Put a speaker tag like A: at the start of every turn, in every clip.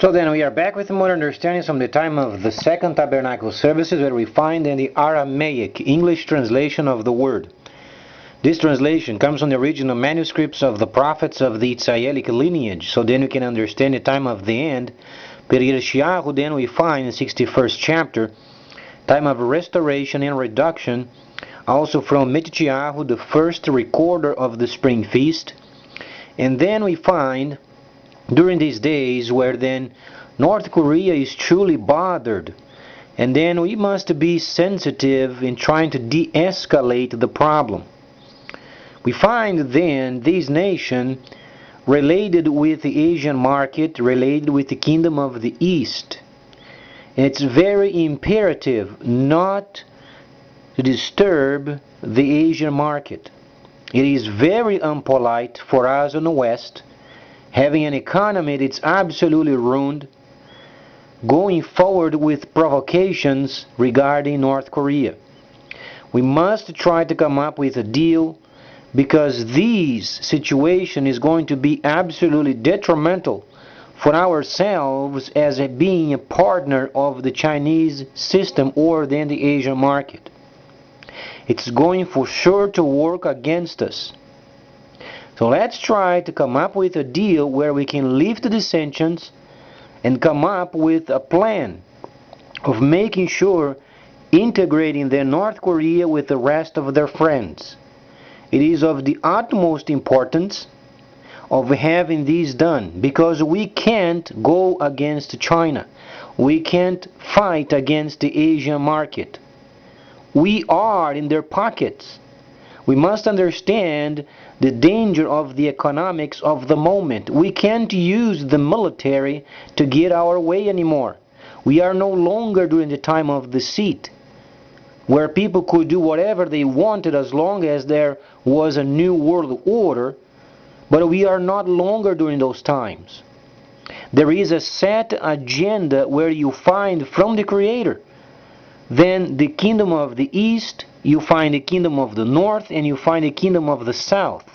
A: So then we are back with more understandings from the time of the Second Tabernacle Services, where we find in the Aramaic English translation of the word. This translation comes from the original manuscripts of the prophets of the Israelic lineage, so then we can understand the time of the end. Per Yeshayahu then we find in 61st chapter, time of restoration and reduction, also from Matityahu, the first recorder of the spring feast. And then we find during these days where then North Korea is truly bothered, and then we must be sensitive in trying to de-escalate the problem. We find then this nation related with the Asian market, related with the kingdom of the East. And it's very imperative not to disturb the Asian market. It is very unpolite for us in the West, having an economy that's absolutely ruined, going forward with provocations regarding North Korea. We must try to come up with a deal, because this situation is going to be absolutely detrimental for ourselves as being a partner of the Chinese system or then the Asian market. It's going for sure to work against us. So let's try to come up with a deal where we can lift the sanctions and come up with a plan of making sure integrating their North Korea with the rest of their friends. It is of the utmost importance of having this done, because we can't go against China. We can't fight against the Asian market. We are in their pockets. We must understand the danger of the economics of the moment. We can't use the military to get our way anymore. We are no longer during the time of the seat, where people could do whatever they wanted as long as there was a new world order, but we are not longer during those times. There is a set agenda where you find from the Creator, then the kingdom of the East, you find the kingdom of the North, and you find the kingdom of the South.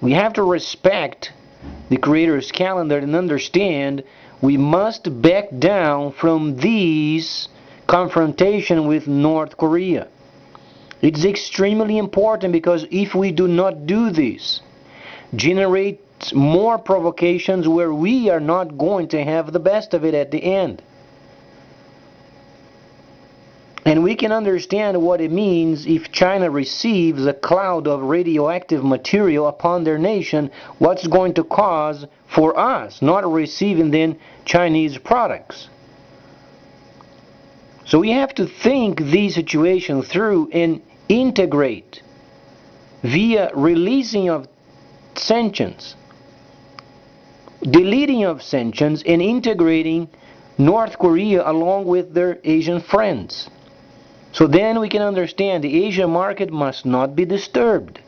A: We have to respect the Creator's calendar and understand we must back down from these confrontation with North Korea. It's extremely important, because if we do not do this, generate more provocations where we are not going to have the best of it at the end. And we can understand what it means if China receives a cloud of radioactive material upon their nation, what's going to cause for us not receiving then Chinese products. So we have to think these situations through and integrate via releasing of sanctions, deleting of sanctions, and integrating North Korea along with their Asian friends. So then we can understand the Asian market must not be disturbed.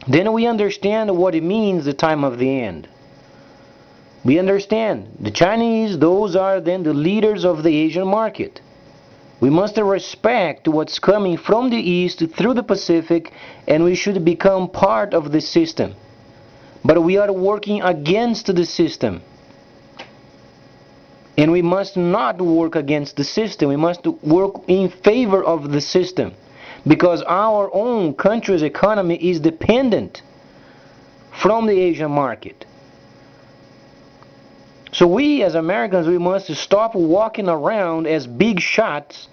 A: Then we understand what it means, the time of the end. We understand the Chinese, those are then the leaders of the Asian market. We must respect what's coming from the East through the Pacific, and we should become part of the system. But we are working against the system. And we must not work against the system. We must work in favor of the system, because our own country's economy is dependent from the Asian market. So we as Americans, we must stop walking around as big shots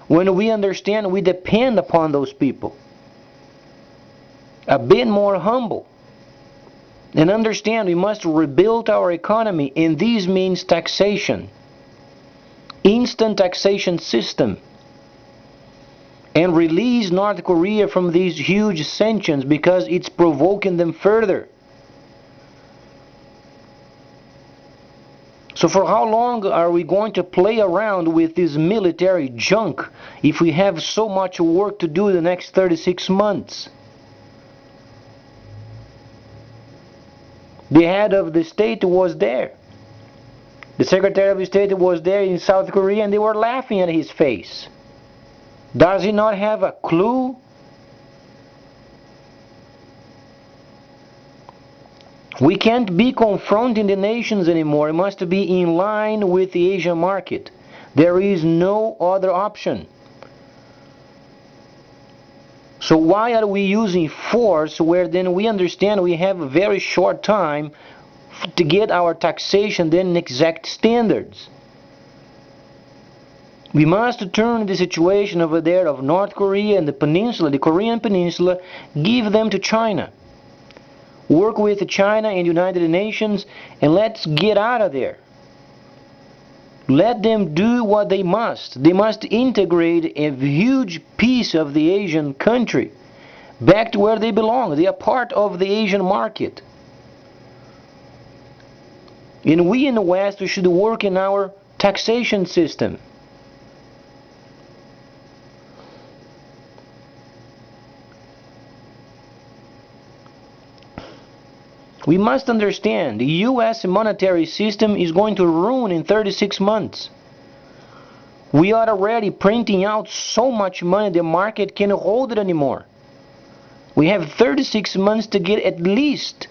A: when we understand we depend upon those people. A bit more humble. And understand we must rebuild our economy, and this means taxation. Instant taxation system. And release North Korea from these huge sanctions, because it's provoking them further. So for how long are we going to play around with this military junk if we have so much work to do in the next 36 months? The head of the state was there. The Secretary of State was there in South Korea, and they were laughing at his face. Does he not have a clue We can't be confronting the nations anymore. It must be in line with the Asian market. There is no other option. So why are we using force where then we understand we have a very short time to get our taxation then in exact standards? We must turn the situation over there of North Korea and the peninsula, the Korean peninsula, give them to China. Work with China and United Nations and let's get out of there. Let them do what they must. They must integrate a huge piece of the Asian country back to where they belong. They are part of the Asian market. And we in the West, we should work in our taxation system. We must understand the US monetary system is going to ruin in 36 months. We are already printing out so much money the market can't hold it anymore. We have 36 months to get at least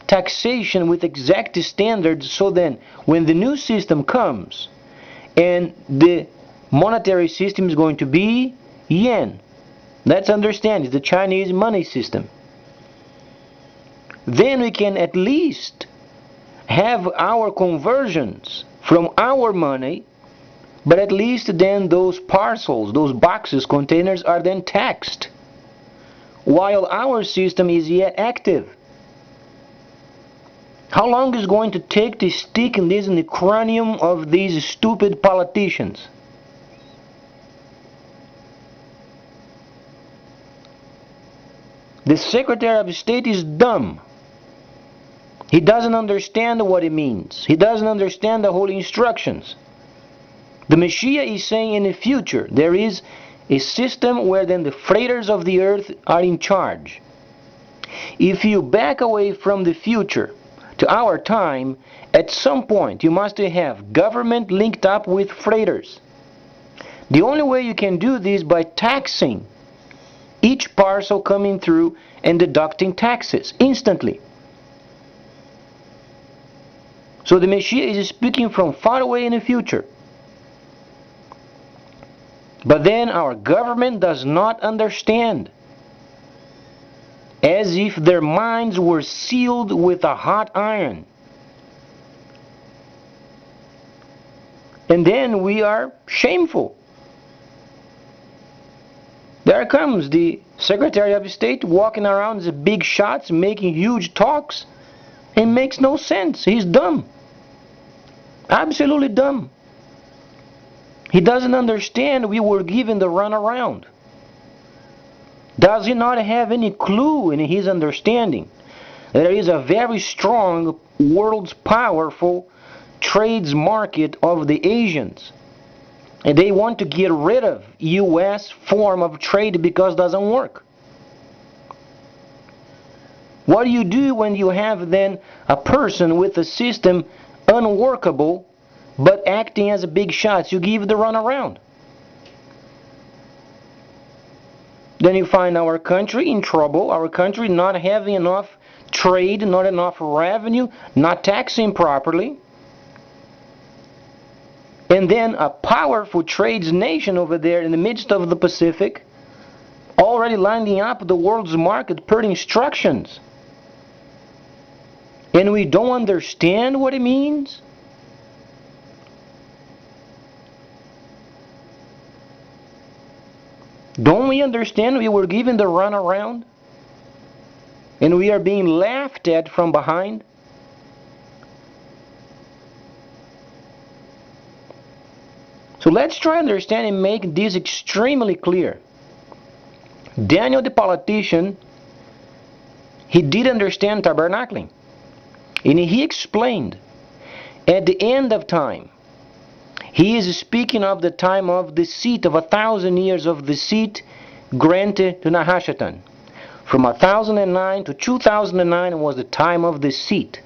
A: taxation with exact standards, so then when the new system comes and the monetary system is going to be yen, let's understand it's the Chinese money system. Then we can at least have our conversions from our money, but at least then those parcels, those boxes, containers are then taxed, while our system is yet active. How long is it going to take to stick this in the cranium of these stupid politicians? The Secretary of State is dumb. He doesn't understand what it means. He doesn't understand the whole instructions. The Messiah is saying in the future there is a system where then the freighters of the earth are in charge. If you back away from the future to our time, at some point you must have government linked up with freighters. The only way you can do this by taxing each parcel coming through and deducting taxes instantly. So the Messiah is speaking from far away in the future. But then our government does not understand, as if their minds were sealed with a hot iron. And then we are shameful. There comes the Secretary of State walking around with big shots, making huge talks. It makes no sense. He's dumb. Absolutely dumb. He doesn't understand we were given the runaround. Does he not have any clue in his understanding that there is a very strong, world's powerful trades market of the Asians? And they want to get rid of US form of trade because it doesn't work. What do you do when you have then a person with a system unworkable but acting as a big shot? You give the runaround. Then you find our country in trouble, our country not having enough trade, not enough revenue, not taxing properly. And then a powerful trades nation over there in the midst of the Pacific, already lining up the world's market per instructions. And we don't understand what it means? Don't we understand we were given the runaround? And we are being laughed at from behind? So let's try to understand and make this extremely clear. Daniel the politician, he did understand tabernacling. And he explained, at the end of time, he is speaking of the time of the seat, of 1,000 years of the seat granted to Nahashatan. From 1009 to 2009 was the time of the seat.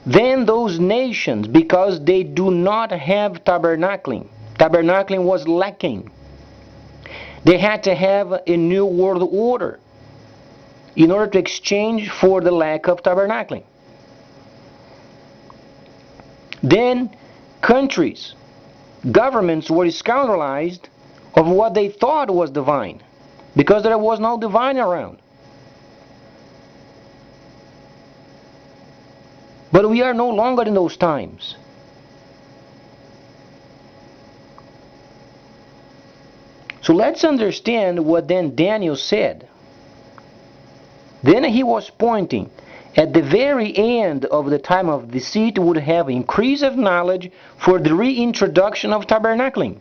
A: Then those nations, because they do not have tabernacling was lacking. They had to have a new world order. in order to exchange for the lack of tabernacling. Then countries, governments were scandalized of what they thought was divine, because there was no divine around. But we are no longer in those times. So let's understand what then Daniel said. Then he was pointing at the very end of the time of deceit would have increase of knowledge for the reintroduction of tabernacling,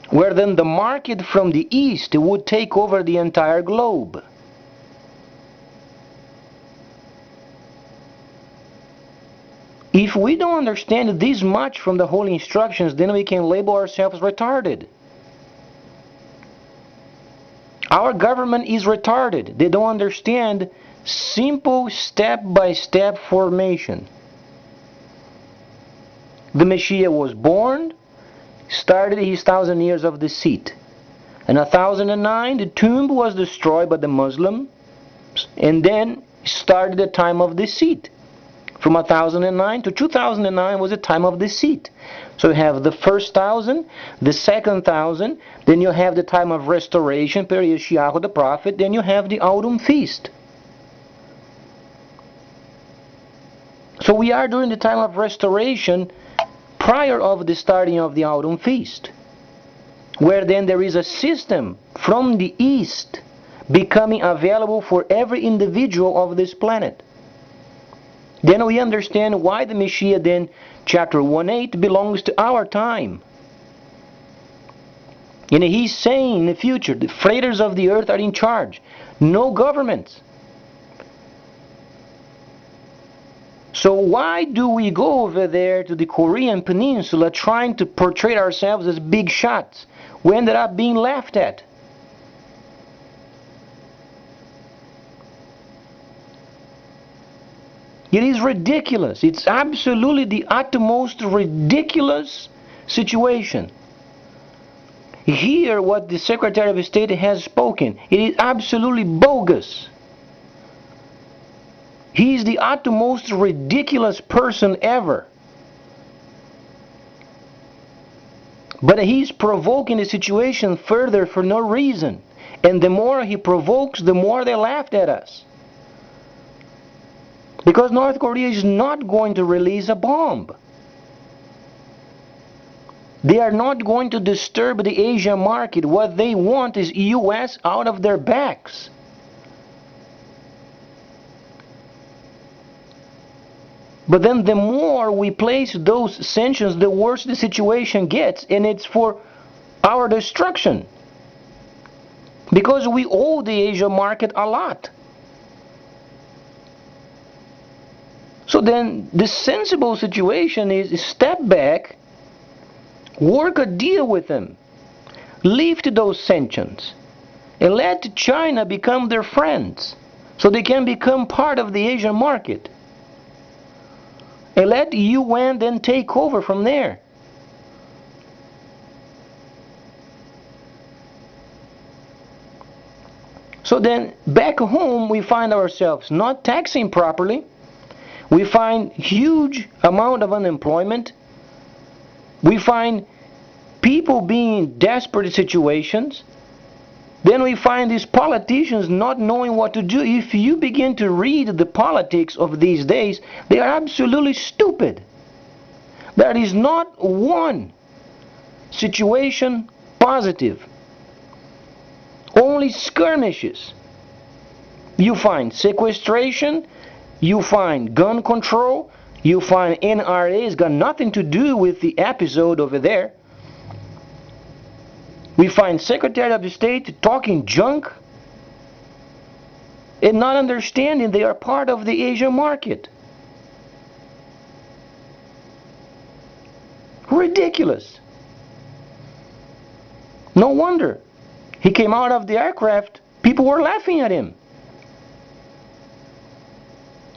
A: where then the market from the east would take over the entire globe. If we don't understand this much from the holy instructions, then we can label ourselves retarded. Our government is retarded. They don't understand simple step-by-step formation. The Messiah was born, started his 1,000 years of deceit. In 1009, the tomb was destroyed by the Muslims, and then started the time of deceit. From 1009 to 2009 was a time of deceit. So you have the first 1,000, the second 1,000, then you have the time of restoration, per Yeshayahu the prophet, then you have the autumn feast. So we are during the time of restoration prior of the starting of the autumn feast, where then there is a system from the east becoming available for every individual of this planet. Then we understand why the Messiah then, chapter 1:8, belongs to our time. And he's saying in the future, the freighters of the earth are in charge, no governments. So why do we go over there to the Korean Peninsula trying to portray ourselves as big shots? We ended up being laughed at. It is ridiculous. It's absolutely the utmost ridiculous situation. Hear what the Secretary of State has spoken. It is absolutely bogus. He is the utmost ridiculous person ever. But he's provoking the situation further for no reason. And the more he provokes, the more they laughed at us. Because North Korea is not going to release a bomb. They are not going to disturb the Asia market. What they want is US out of their backs. But then the more we place those sanctions, the worse the situation gets, and it's for our destruction. Because we owe the Asia market a lot. So then the sensible situation is step back, work a deal with them, lift those sanctions, and let China become their friends so they can become part of the Asian market. And let the UN then take over from there. So then back home we find ourselves not taxing properly. We find huge amount of unemployment. We find people being in desperate situations. Then we find these politicians not knowing what to do. If you begin to read the politics of these days, they are absolutely stupid. There is not one situation positive. Only skirmishes. You find sequestration, you find gun control, you find NRA has got nothing to do with the episode over there. We find Secretary of State talking junk and not understanding they are part of the Asian market. Ridiculous. No wonder. He came out of the aircraft, people were laughing at him.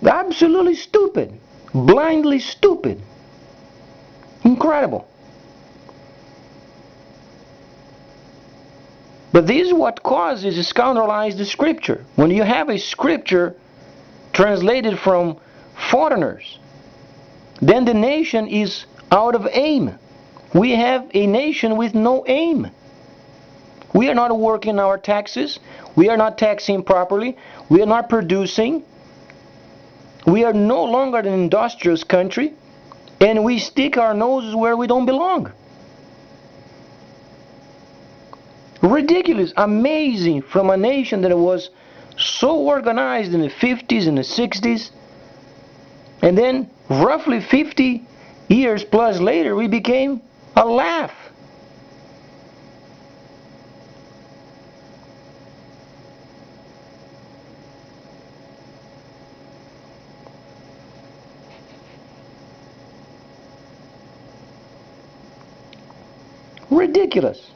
A: Absolutely stupid. Blindly stupid. Incredible. But this is what causes scoundrelize the scripture. When you have a scripture translated from foreigners, then the nation is out of aim. We have a nation with no aim. We are not working our taxes. We are not taxing properly. We are not producing. We are no longer an industrious country, and we stick our noses where we don't belong. Ridiculous, amazing, from a nation that was so organized in the 50s and the 60s, and then roughly 50 years plus later we became a laugh. Ridiculous.